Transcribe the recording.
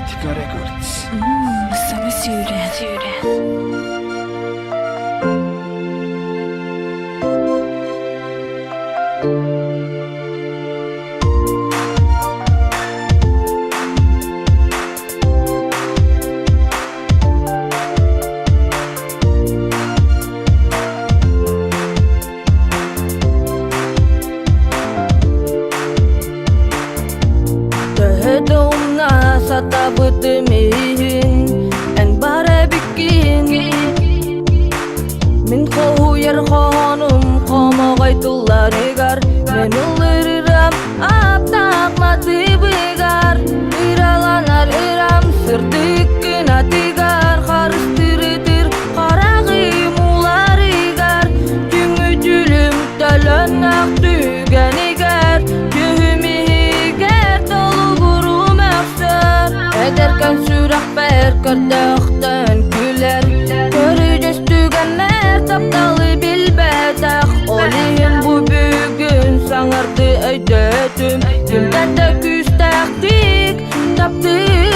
Galactica Records. Sana söyle. Tehedumna sa tabutimihin en bare bikin min khoyar khonum khomo gaytullar egar men uliriram aptak matibigar iralanar iram sirdikin atigar kharis tiritir karagi mularigar jüngücülüm talanak tüganigar ederken sürak berkerdaktan güler göreceğiz tügenler taptalı bilbetak olihin bu bugün sanardı eydetim tümden de küstektik taptık